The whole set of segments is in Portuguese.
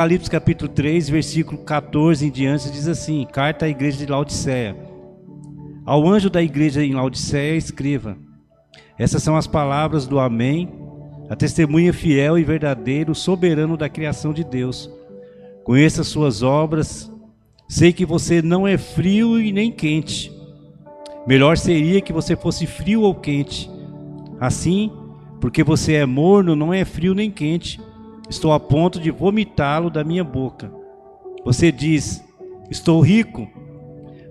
Apocalipse capítulo 3, versículo 14 em diante, diz assim: carta à igreja de Laodiceia. Ao anjo da igreja em Laodiceia escreva: essas são as palavras do Amém, a testemunha fiel e verdadeiro, soberano da criação de Deus. Conheça as suas obras, sei que você não é frio e nem quente. Melhor seria que você fosse frio ou quente. Assim, porque você é morno, não é frio nem quente, estou a ponto de vomitá-lo da minha boca. Você diz: estou rico,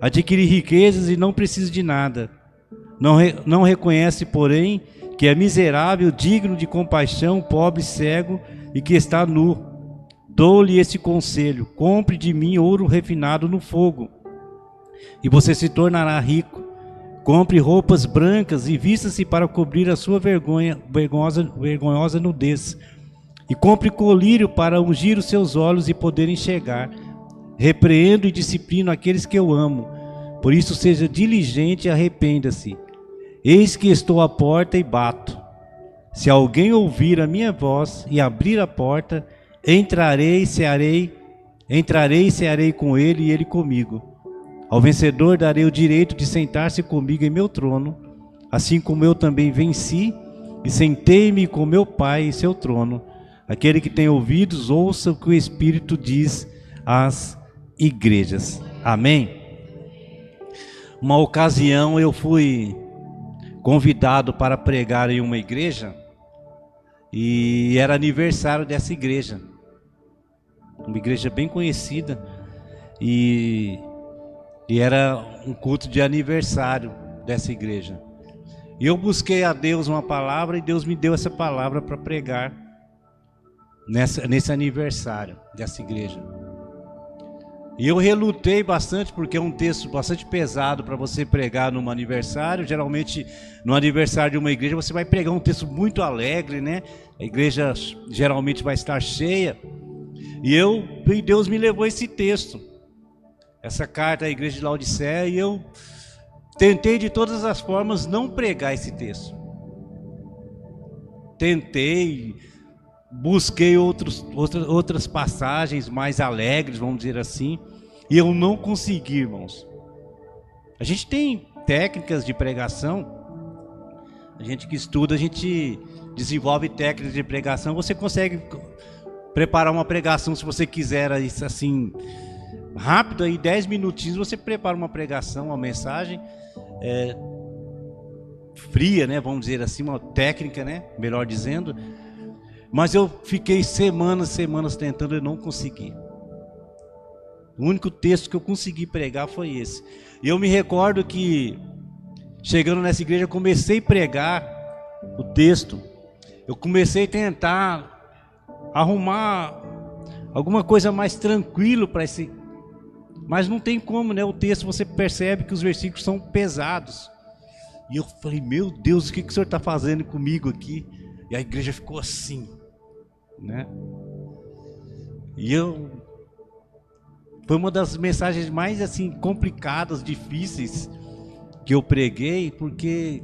adquiri riquezas e não preciso de nada. Não reconhece, porém, que é miserável, digno de compaixão, pobre, cego e que está nu. Dou-lhe esse conselho: compre de mim ouro refinado no fogo, e você se tornará rico. Compre roupas brancas e vista-se para cobrir a sua vergonhosa nudez. E compre colírio para ungir os seus olhos e poder enxergar. Repreendo e disciplino aqueles que eu amo. Por isso seja diligente e arrependa-se. Eis que estou à porta e bato. Se alguém ouvir a minha voz e abrir a porta, entrarei e cearei com ele e ele comigo. Ao vencedor darei o direito de sentar-se comigo em meu trono, assim como eu também venci e sentei-me com meu Pai em seu trono. Aquele que tem ouvidos, ouça o que o Espírito diz às igrejas. Amém? Uma ocasião eu fui convidado para pregar em uma igreja e era aniversário dessa igreja. Uma igreja bem conhecida e era um culto de aniversário dessa igreja. E eu busquei a Deus uma palavra e Deus me deu essa palavra para pregar nesse aniversário dessa igreja. E eu relutei bastante, porque é um texto bastante pesado para você pregar num aniversário. Geralmente, no aniversário de uma igreja, você vai pregar um texto muito alegre, né? A igreja geralmente vai estar cheia. E Deus me levou esse texto, essa carta à igreja de Laodiceia, e eu tentei de todas as formas não pregar esse texto. Tentei, busquei outras passagens mais alegres, vamos dizer assim, e eu não consegui, irmãos. A gente tem técnicas de pregação, a gente que estuda, a gente desenvolve técnicas de pregação. Você consegue preparar uma pregação, se você quiser, assim, rápido, aí 10 minutinhos você prepara uma pregação, uma mensagem fria, né, vamos dizer assim, uma técnica, né, melhor dizendo. Mas eu fiquei semanas tentando e não consegui. O único texto que eu consegui pregar foi esse. E eu me recordo que, chegando nessa igreja, eu comecei a pregar o texto. Eu comecei a tentar arrumar alguma coisa mais tranquilo para esse... Mas não tem como, né? O texto, você percebe que os versículos são pesados. E eu falei: meu Deus, o que o senhor está fazendo comigo aqui? E a igreja ficou assim, né? E foi uma das mensagens mais assim complicadas, difíceis que eu preguei, porque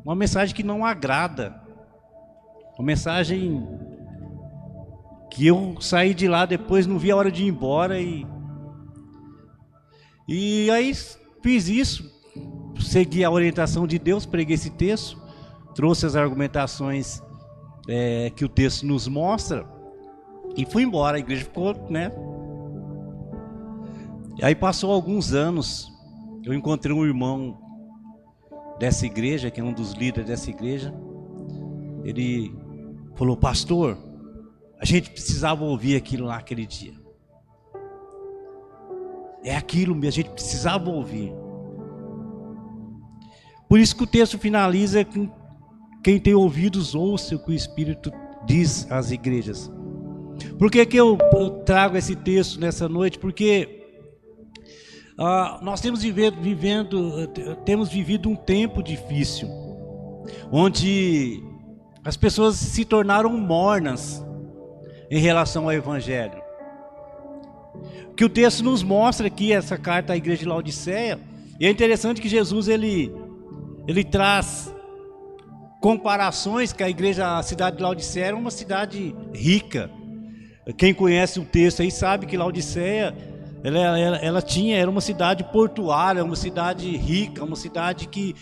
uma mensagem que não agrada, uma mensagem que eu saí de lá depois, não vi a hora de ir embora, e aí fiz isso, segui a orientação de Deus, preguei esse texto, trouxe as argumentações que o texto nos mostra e fui embora. A igreja ficou, né? E aí passou alguns anos, eu encontrei um irmão dessa igreja, que é um dos líderes dessa igreja. Ele falou: pastor, a gente precisava ouvir aquilo lá aquele dia. É aquilo mesmo, a gente precisava ouvir. Por isso que o texto finaliza com: quem tem ouvidos, ouça o que o Espírito diz às igrejas. Por que eu trago esse texto nessa noite? Porque nós temos vivido um tempo difícil, onde as pessoas se tornaram mornas em relação ao Evangelho. O que o texto nos mostra aqui, essa carta à igreja de Laodiceia, e é interessante que Jesus ele traz comparações, que a cidade de Laodiceia era uma cidade rica, Quem conhece o texto aí sabe que Laodiceia, era uma cidade portuária, uma cidade rica, uma cidade que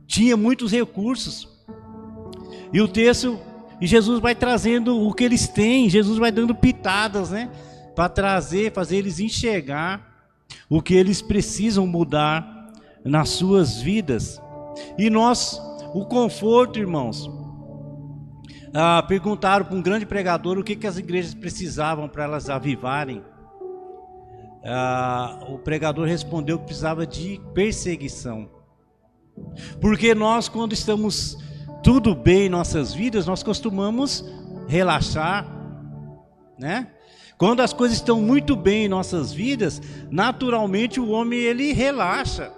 tinha muitos recursos. E o texto, e Jesus vai trazendo o que eles têm, Jesus vai dando pitadas, né? Para trazer, fazer eles enxergar o que eles precisam mudar nas suas vidas. E nós, o conforto, irmãos, perguntaram para um grande pregador o que as igrejas precisavam para elas avivarem. O pregador respondeu que precisava de perseguição. Porque nós, quando estamos tudo bem em nossas vidas, nós costumamos relaxar, né? Quando as coisas estão muito bem em nossas vidas, naturalmente o homem ele relaxa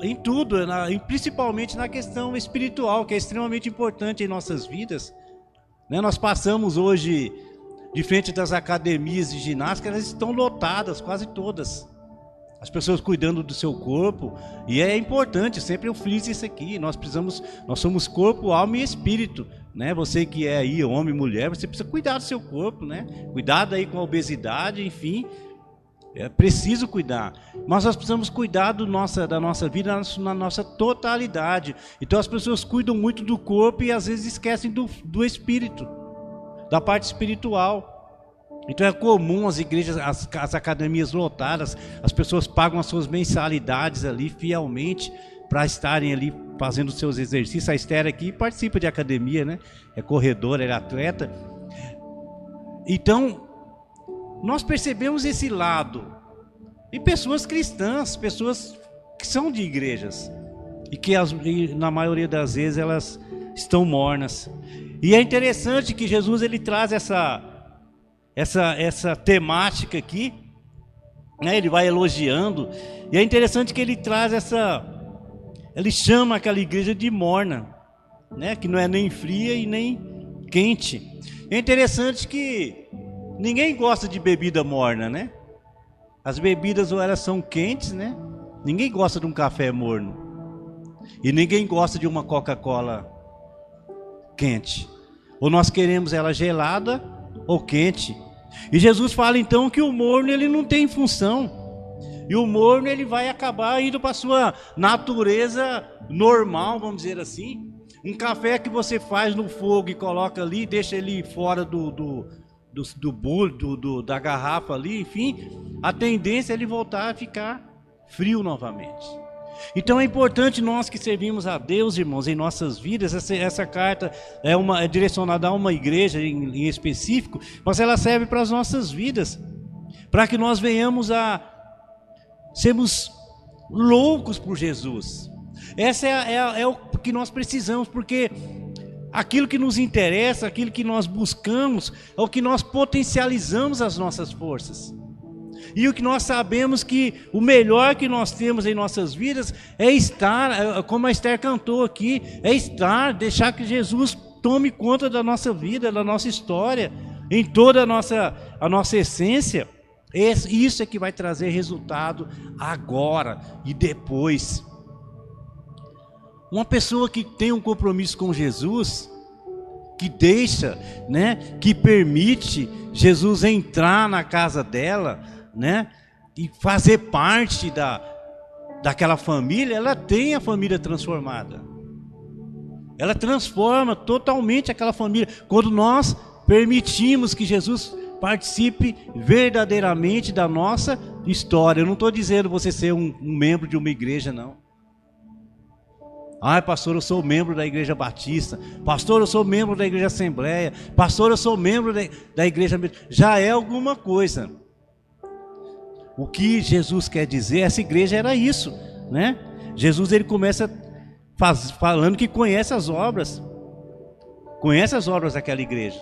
em tudo, principalmente na questão espiritual, que é extremamente importante em nossas vidas, né? Nós passamos hoje de frente das academias de ginástica, elas estão lotadas, quase todas. As pessoas cuidando do seu corpo, e é importante, sempre eu friso isso aqui, nós somos corpo, alma e espírito, né? Você que é aí homem, mulher, você precisa cuidar do seu corpo, né? Cuidado aí com a obesidade, enfim, é preciso cuidar. Mas nós precisamos cuidar da nossa vida na nossa totalidade. Então as pessoas cuidam muito do corpo e às vezes esquecem do espírito, da parte espiritual. Então é comum as igrejas, as academias lotadas, as pessoas pagam as suas mensalidades ali fielmente para estarem ali fazendo seus exercícios. A Esther aqui participa de academia, né? É corredora, é atleta. Então, nós percebemos esse lado. E pessoas cristãs, pessoas que são de igrejas, e que na maioria das vezes elas estão mornas. E é interessante que Jesus ele traz essa temática aqui, né? Ele vai elogiando, e é interessante que ele traz ele chama aquela igreja de morna, né? Que não é nem fria e nem quente. É interessante que ninguém gosta de bebida morna, né? As bebidas ou elas são quentes, né? Ninguém gosta de um café morno, e ninguém gosta de uma Coca-Cola quente. Ou nós queremos ela gelada ou quente. E Jesus fala então que o morno ele não tem função. E o morno ele vai acabar indo para a sua natureza normal, vamos dizer assim. Um café que você faz no fogo e coloca ali, deixa ele fora da garrafa ali, enfim, a tendência é ele voltar a ficar frio novamente. Então é importante nós que servimos a Deus, irmãos, em nossas vidas. Essa carta é direcionada a uma igreja em específico, mas ela serve para as nossas vidas, para que nós venhamos a sermos loucos por Jesus. Essa é o que nós precisamos, porque aquilo que nos interessa, aquilo que nós buscamos, é o que nós potencializamos as nossas forças. E o que nós sabemos que o melhor que nós temos em nossas vidas é estar, como a Esther cantou aqui, deixar que Jesus tome conta da nossa vida, da nossa história, em toda a nossa essência. Isso é que vai trazer resultado agora e depois. Uma pessoa que tem um compromisso com Jesus, que deixa, né, que permite Jesus entrar na casa dela, né, e fazer parte daquela família, ela tem a família transformada. Ela transforma totalmente aquela família. Quando nós permitimos que Jesus participe verdadeiramente da nossa história. Eu não estou dizendo você ser um membro de uma igreja, não. Pastor, eu sou membro da Igreja Batista. Pastor, eu sou membro da Igreja Assembleia. Pastor, eu sou membro da Igreja... Já é alguma coisa. O que Jesus quer dizer, essa igreja era isso, né? Jesus ele começa falando que conhece as obras daquela igreja,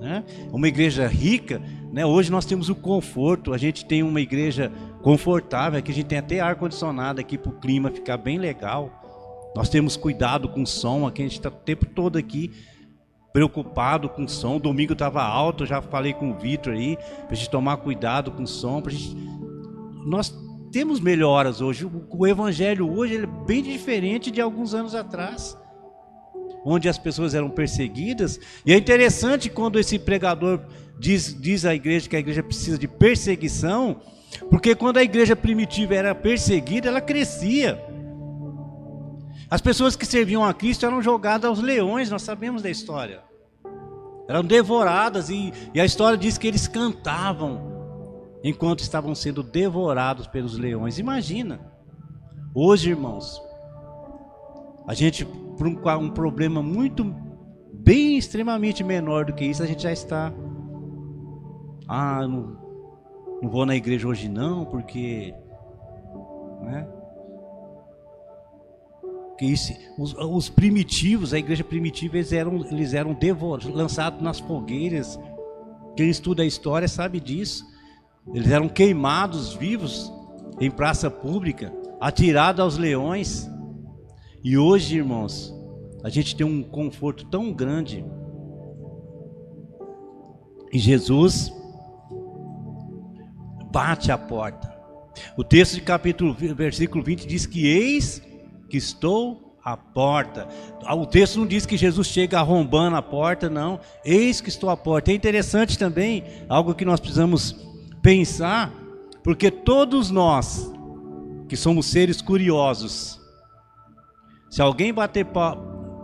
né? Uma igreja rica, né? Hoje nós temos o conforto, a gente tem uma igreja confortável, aqui a gente tem até ar-condicionado aqui para o clima ficar bem legal. Nós temos cuidado com o som, aqui a gente está o tempo todo aqui preocupado com o som. Domingo estava alto, eu já falei com o Vitor aí, para a gente tomar cuidado com o som. Nós temos melhoras hoje. O evangelho hoje ele é bem diferente de alguns anos atrás. onde as pessoas eram perseguidas. E é interessante quando esse pregador diz à igreja que a igreja precisa de perseguição, porque quando a igreja primitiva era perseguida, ela crescia. As pessoas que serviam a Cristo eram jogadas aos leões, nós sabemos da história. Eram devoradas e a história diz que eles cantavam enquanto estavam sendo devorados pelos leões. Imagina, hoje, irmãos, a gente, por um problema bem extremamente menor do que isso, a gente já está, não vou na igreja hoje não, porque, né? Que isso, os primitivos, a igreja primitiva, eles eram lançados nas fogueiras. Quem estuda a história sabe disso. Eles eram queimados vivos em praça pública, atirados aos leões. E hoje, irmãos, a gente tem um conforto tão grande. E Jesus bate a porta. O texto de versículo 20 diz que eis que estou à porta. O texto não diz que Jesus chega arrombando a porta, não. Eis que estou à porta. É interessante também, algo que nós precisamos pensar, porque todos nós que somos seres curiosos, se alguém bater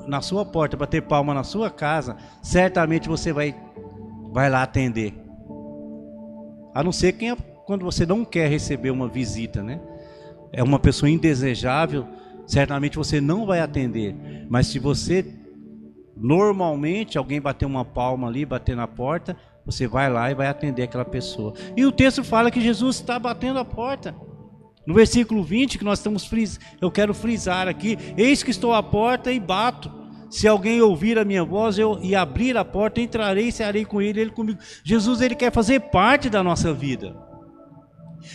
na sua porta, bater palma na sua casa, certamente você vai lá atender. A não ser quando você não quer receber uma visita, né? É uma pessoa indesejável, certamente você não vai atender. Mas se você, normalmente, alguém bater uma palma ali, bater na porta, você vai lá e vai atender aquela pessoa. E o texto fala que Jesus está batendo a porta. No versículo 20, que nós estamos eu quero frisar aqui: eis que estou à porta e bato. Se alguém ouvir a minha voz e abrir a porta, entrarei e cearei com ele, ele comigo. Jesus, ele quer fazer parte da nossa vida.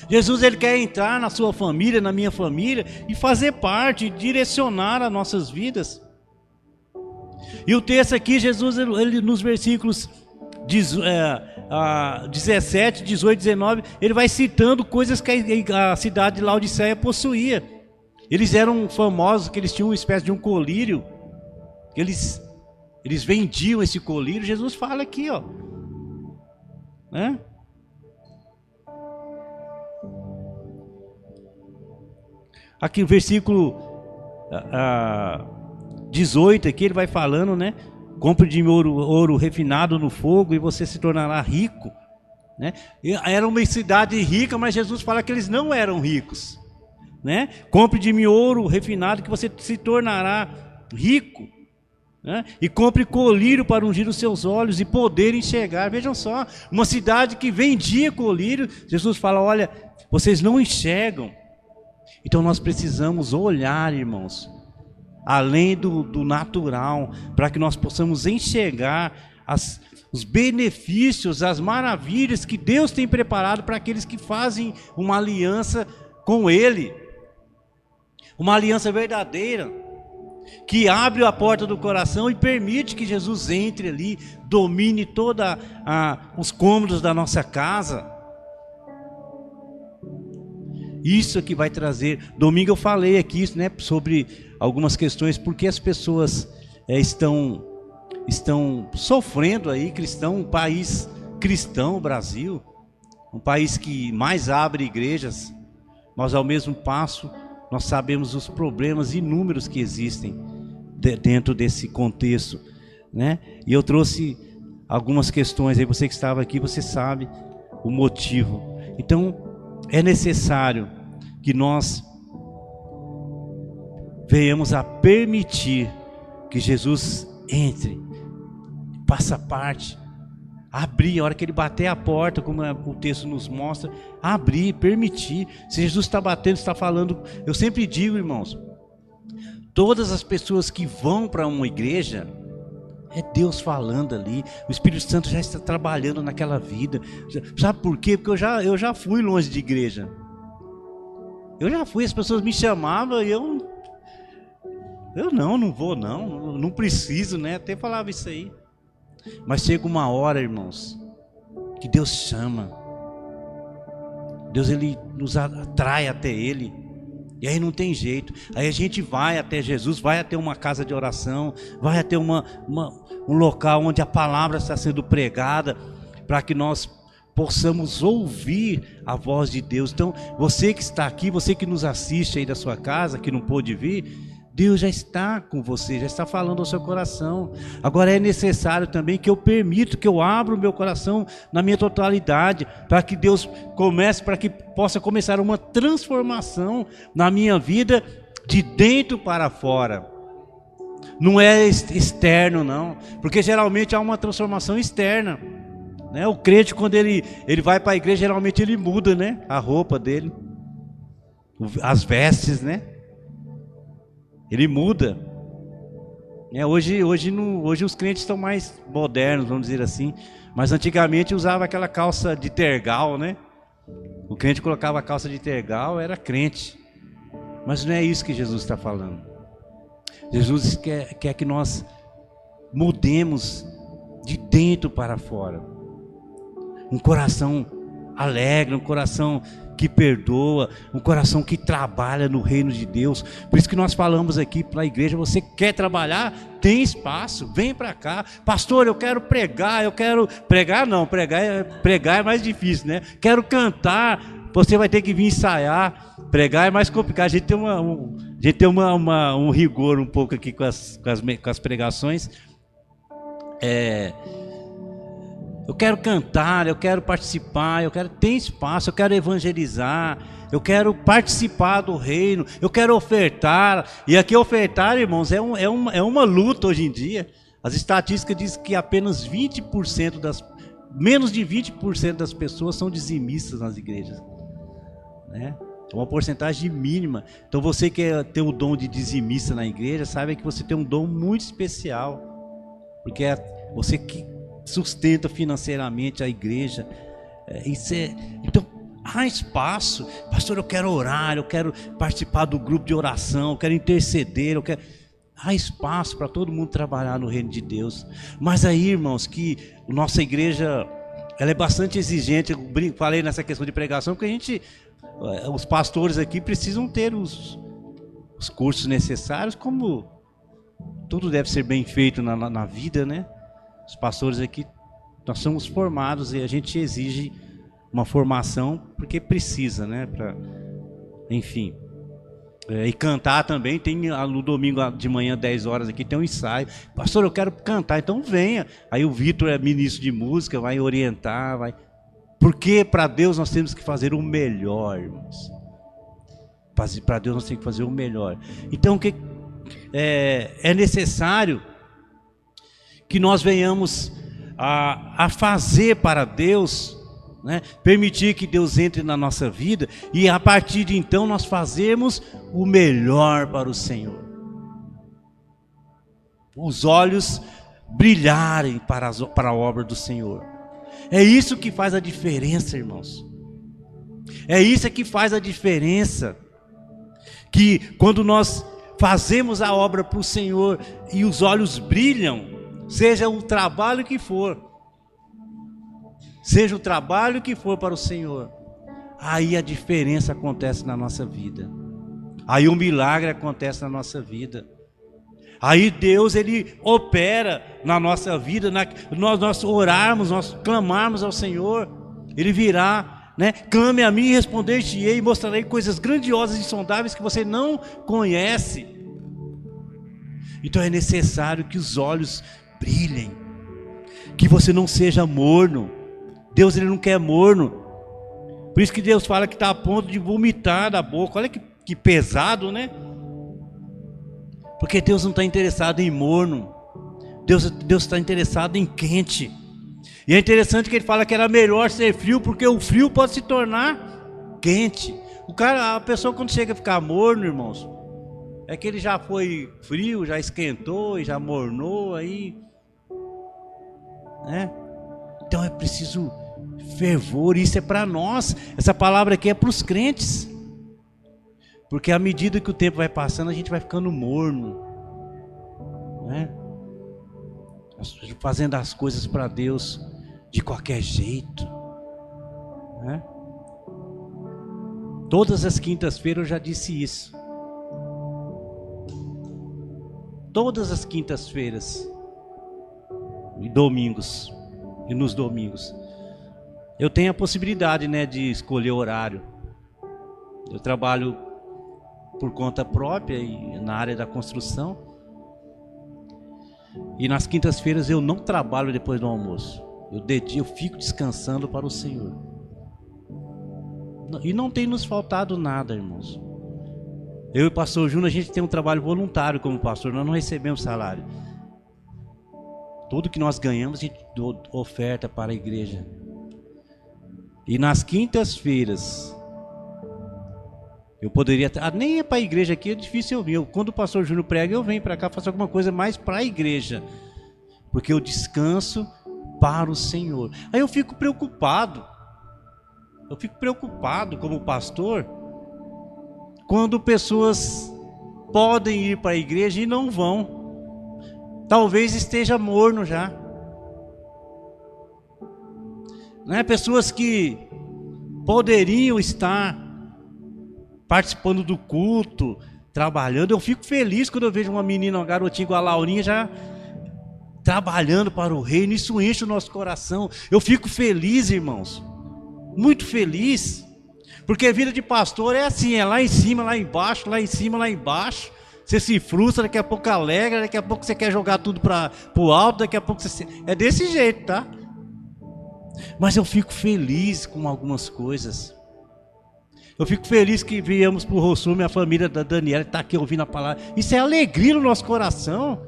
Jesus, ele quer entrar na sua família, na minha família, e fazer parte, direcionar as nossas vidas. E o texto aqui, Jesus, ele nos versículos 17, 18, 19, ele vai citando coisas que a cidade de Laodiceia possuía. Eles eram famosos, que eles tinham uma espécie de um colírio, eles vendiam esse colírio. Jesus fala aqui, ó, né? Aqui o versículo 18 aqui, ele vai falando, né? Compre de mim ouro refinado no fogo e você se tornará rico, né? Era uma cidade rica, mas Jesus fala que eles não eram ricos, né? Compre de mim ouro refinado que você se tornará rico, né? E compre colírio para ungir os seus olhos e poder enxergar. Vejam só, uma cidade que vendia colírio. Jesus fala: olha, vocês não enxergam. Então nós precisamos olhar, irmãos, além do natural, para que nós possamos enxergar os benefícios, as maravilhas que Deus tem preparado para aqueles que fazem uma aliança com Ele, uma aliança verdadeira, que abre a porta do coração e permite que Jesus entre ali, domine todos os cômodos da nossa casa. Isso é que vai trazer. Domingo eu falei aqui, né, sobre algumas questões, porque as pessoas estão sofrendo aí, um país cristão, o Brasil, um país que mais abre igrejas, mas ao mesmo passo nós sabemos os problemas inúmeros que existem dentro desse contexto, né? E eu trouxe algumas questões aí, você que estava aqui, você sabe o motivo. Então é necessário que nós venhamos a permitir que Jesus entre, faça parte, abrir, a hora que ele bater a porta, como o texto nos mostra, abrir, permitir. Se Jesus está batendo, está falando. Eu sempre digo, irmãos, todas as pessoas que vão para uma igreja, é Deus falando ali, o Espírito Santo já está trabalhando naquela vida. Sabe por quê? Porque eu já fui longe de igreja. Eu já fui, as pessoas me chamavam e eu não vou não preciso, né? Até falava isso aí. Mas chega uma hora, irmãos, que Deus chama. Deus, ele nos atrai até Ele. E aí não tem jeito. Aí a gente vai até Jesus, vai até uma casa de oração, vai até um local onde a palavra está sendo pregada, para que nós possamos ouvir a voz de Deus. Então, você que está aqui, você que nos assiste aí da sua casa, que não pôde vir, Deus já está com você, já está falando ao seu coração. Agora é necessário também que eu permito, que eu abra o meu coração na minha totalidade, para que Deus comece, para que possa começar uma transformação na minha vida, de dentro para fora. Não é externo não, porque geralmente há uma transformação externa, né? O crente, quando ele vai para a igreja, geralmente ele muda, né? A roupa dele, as vestes, né? Ele muda. Hoje os crentes estão mais modernos, vamos dizer assim. Mas antigamente usava aquela calça de tergal, né? O crente colocava a calça de tergal, era crente. Mas não é isso que Jesus está falando. Jesus quer que nós mudemos de dentro para fora. Um coração alegre, um coração que perdoa, um coração que trabalha no reino de Deus. Por isso que nós falamos aqui para a igreja: você quer trabalhar? Tem espaço, vem para cá. Pastor, eu quero pregar, pregar é mais difícil, né? Quero cantar, você vai ter que vir ensaiar. Pregar é mais complicado, a gente tem um rigor um pouco aqui com as pregações. Eu quero cantar, eu quero participar, tem espaço, eu quero evangelizar, eu quero participar do reino, eu quero ofertar. E aqui ofertar, irmãos, é uma luta hoje em dia. As estatísticas dizem que apenas menos de 20% das pessoas são dizimistas nas igrejas, né? É uma porcentagem mínima. Então você que tem o dom de dizimista na igreja, saiba que você tem um dom muito especial, porque é você que sustenta financeiramente a igreja. Então há espaço. Pastor, eu quero orar, eu quero participar do grupo de oração, eu quero interceder, há espaço para todo mundo trabalhar no reino de Deus. Mas aí, irmãos, que a nossa igreja, ela é bastante exigente. Eu falei nessa questão de pregação, porque os pastores aqui precisam ter os cursos necessários, como tudo deve ser bem feito na vida, né? Os pastores aqui, nós somos formados e a gente exige uma formação porque precisa, né? Enfim. E cantar também, tem no domingo de manhã, 10 horas aqui, tem um ensaio. Pastor, eu quero cantar, então venha. Aí o Vitor é ministro de música, vai orientar, Porque para Deus nós temos que fazer o melhor, irmãos. Para Deus nós temos que fazer o melhor. Então é necessário que nós venhamos a fazer para Deus, né? Permitir que Deus entre na nossa vida, e a partir de então nós fazemos o melhor para o Senhor. Os olhos brilharem para a obra do Senhor. É isso que faz a diferença, irmãos. É isso que faz a diferença. Que quando nós fazemos a obra para o Senhor e os olhos brilham, seja o trabalho que for para o Senhor, aí a diferença acontece na nossa vida, aí o milagre acontece na nossa vida, aí Deus, Ele opera na nossa vida, nós orarmos, nós clamarmos ao Senhor, Ele virá, né? Clame a mim e responder-te-ei, e mostrarei coisas grandiosas e insondáveis que você não conhece. Então é necessário que os olhos brilhem, que você não seja morno. Deus, Ele não quer morno. Por isso que Deus fala que está a ponto de vomitar da boca. Olha que pesado, né? Porque Deus não está interessado em morno. Deus está interessado em quente. E é interessante que Ele fala que era melhor ser frio, porque o frio pode se tornar quente. A pessoa quando chega a ficar morno, irmãos, é que ele já foi frio, já esquentou e já mornou aí, né? Então é preciso fervor. Isso é para nós. Essa palavra aqui é para os crentes, porque à medida que o tempo vai passando, a gente vai ficando morno, né? Fazendo as coisas para Deus de qualquer jeito, né? Todas as quintas-feiras eu já disse isso. Todas as quintas-feiras e domingos, e nos domingos, eu tenho a possibilidade, né, de escolher horário. Eu trabalho por conta própria e na área da construção. E nas quintas-feiras eu não trabalho depois do almoço. Eu fico descansando para o Senhor. E não tem nos faltado nada, irmãos. Eu e o pastor Júnior, a gente tem um trabalho voluntário como pastor, nós não recebemos salário. Tudo que nós ganhamos, a gente oferta para a igreja. E nas quintas-feiras, eu poderia... nem é para a igreja aqui, é difícil eu vir. Quando o pastor Júnior prega, eu venho para cá, faço alguma coisa mais para a igreja. Porque eu descanso para o Senhor. Aí eu fico preocupado. Eu fico preocupado como pastor, quando pessoas podem ir para a igreja e não vão. Talvez esteja morno já. Né? Pessoas que poderiam estar participando do culto, trabalhando. Eu fico feliz quando eu vejo uma menina, uma garotinha igual a Laurinha já trabalhando para o reino. Isso enche o nosso coração. Eu fico feliz, irmãos, muito feliz, porque a vida de pastor é assim, é lá em cima, lá embaixo, lá em cima, lá embaixo. Você se frustra, daqui a pouco alegra, daqui a pouco você quer jogar tudo para o alto, daqui a pouco você... É desse jeito, tá? Mas eu fico feliz com algumas coisas. Eu fico feliz que viemos para o Rossum, minha família da Daniela está aqui ouvindo a palavra. Isso é alegria no nosso coração.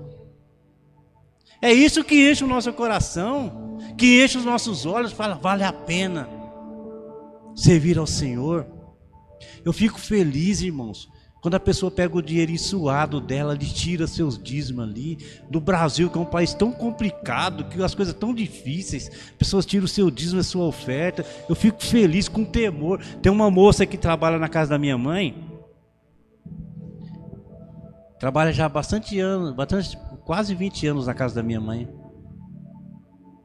É isso que enche o nosso coração, que enche os nossos olhos, fala, vale a pena servir ao Senhor. Eu fico feliz, irmãos, quando a pessoa pega o dinheiro suado dela, ele tira seus dízimos ali, do Brasil, que é um país tão complicado, que as coisas tão difíceis, pessoas tiram o seu dízimo, a sua oferta. Eu fico feliz, com temor. Tem uma moça que trabalha na casa da minha mãe, trabalha já há bastante anos, quase 20 anos na casa da minha mãe.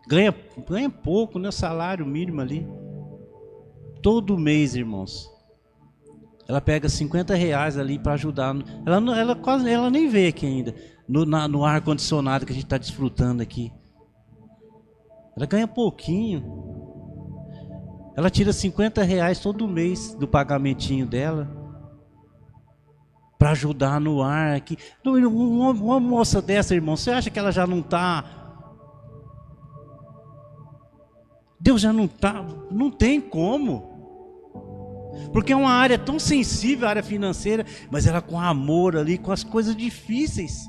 Ganha pouco, né? Salário mínimo ali. Todo mês, irmãos, ela pega R$50 ali para ajudar. Ela nem vê aqui ainda, no ar-condicionado que a gente está desfrutando aqui. Ela ganha pouquinho. Ela tira R$50 todo mês do pagamentinho dela para ajudar no ar aqui. Uma moça dessa, irmão, você acha que ela já não está... Deus já não está... Não tem como. Porque é uma área tão sensível, a área financeira, mas ela com amor ali, com as coisas difíceis,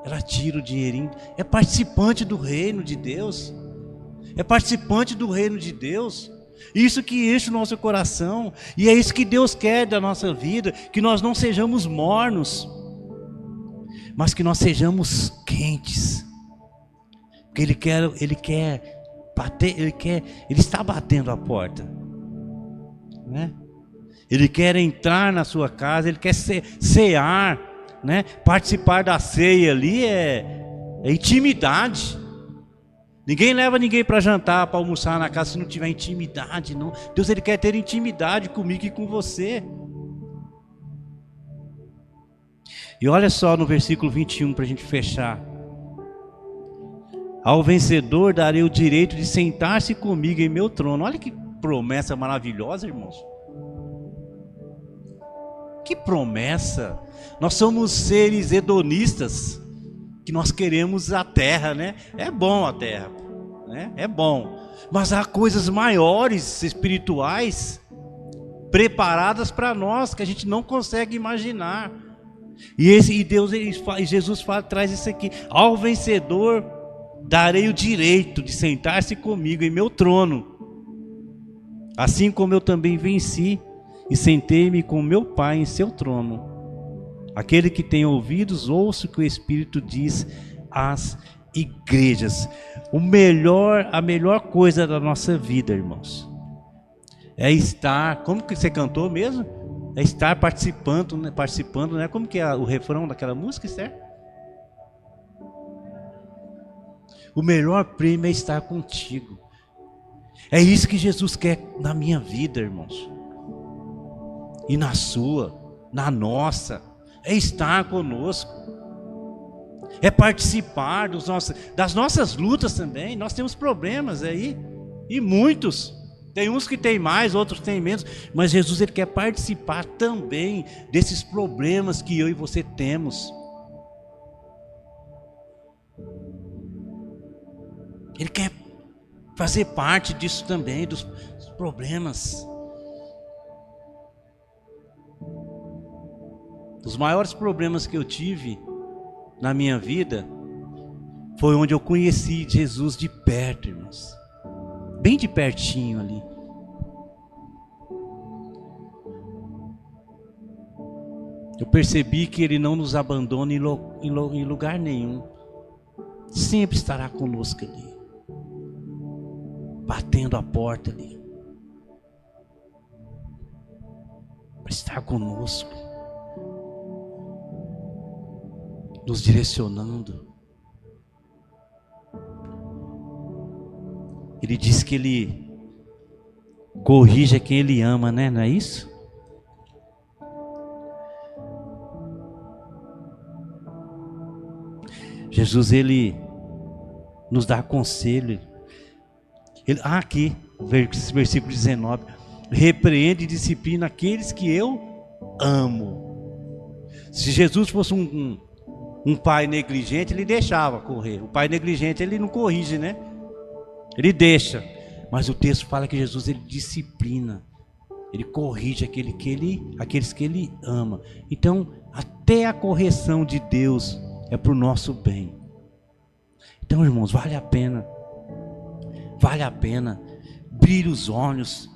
ela tira o dinheirinho. É participante do reino de Deus. É participante do reino de Deus. Isso que enche o nosso coração. E é isso que Deus quer da nossa vida, que nós não sejamos mornos, mas que nós sejamos quentes. Porque Ele está batendo a porta, né? Ele quer entrar na sua casa, Ele quer cear, né? Participar da ceia ali é intimidade. Ninguém leva ninguém para jantar, para almoçar na casa se não tiver intimidade, não. Deus, Ele quer ter intimidade comigo e com você. E olha só no versículo 21 para a gente fechar. Ao vencedor darei o direito de sentar-se comigo em meu trono. Olha que promessa maravilhosa, irmãos. Que promessa. Nós somos seres hedonistas, que nós queremos a terra, né? É bom a terra, né? É bom. Mas há coisas maiores, espirituais, preparadas para nós, que a gente não consegue imaginar. E Deus, Jesus traz isso aqui. Ao vencedor darei o direito de sentar-se comigo em meu trono, assim como eu também venci e sentei-me com meu Pai em seu trono. Aquele que tem ouvidos, ouça o que o Espírito diz às igrejas. A melhor coisa da nossa vida, irmãos, é estar, como que você cantou mesmo? É estar participando, né? Como que é o refrão daquela música, certo? O melhor prêmio é estar contigo. É isso que Jesus quer na minha vida, irmãos. e na sua, na nossa, é estar conosco, é participar das nossas lutas também. Nós temos problemas aí, e muitos, tem uns que tem mais, outros tem menos, mas Jesus, ele quer participar também desses problemas que eu e você temos. Ele quer fazer parte disso também, dos problemas. Os maiores problemas que eu tive na minha vida foi onde eu conheci Jesus de perto, irmãos. Bem de pertinho ali. Eu percebi que Ele não nos abandona em lugar nenhum. Sempre estará conosco ali, batendo a porta ali, para estar conosco, nos direcionando. Ele diz que Ele corrige quem Ele ama, né? Não é isso? Jesus, Ele nos dá conselho. Aqui, versículo 19: repreende e disciplina aqueles que eu amo. Se Jesus fosse um pai negligente, Ele deixava correr. O pai negligente, ele não corrige, né? Ele deixa. Mas o texto fala que Jesus, ele disciplina, ele corrige aqueles que Ele ama. Então, até a correção de Deus é para o nosso bem. Então, irmãos, vale a pena, brilhe os olhos,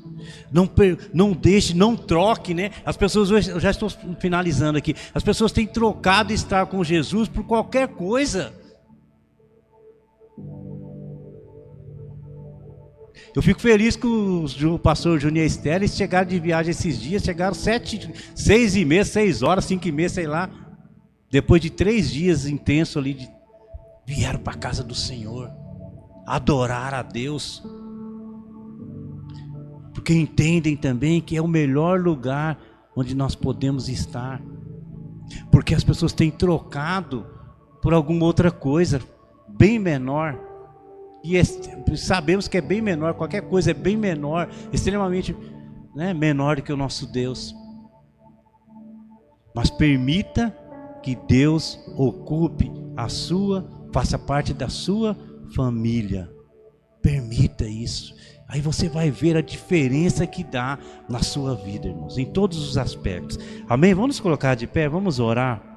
não deixe, não troque, né? As pessoas, eu já estou finalizando aqui, as pessoas têm trocado estar com Jesus por qualquer coisa. Eu fico feliz que o pastor Júnior e a Estela, eles chegaram de viagem esses dias, chegaram 6h30, 6 horas, 5h30, sei lá, depois de 3 dias intensos ali, vieram para a casa do Senhor, adorar a Deus, porque entendem também que é o melhor lugar onde nós podemos estar, porque as pessoas têm trocado por alguma outra coisa bem menor, e sabemos que é bem menor, qualquer coisa é bem menor, extremamente, né, menor do que o nosso Deus. Mas permita que Deus ocupe faça parte da sua família. Permita isso. Aí você vai ver a diferença que dá na sua vida, irmãos, em todos os aspectos. Amém? Vamos nos colocar de pé, vamos orar.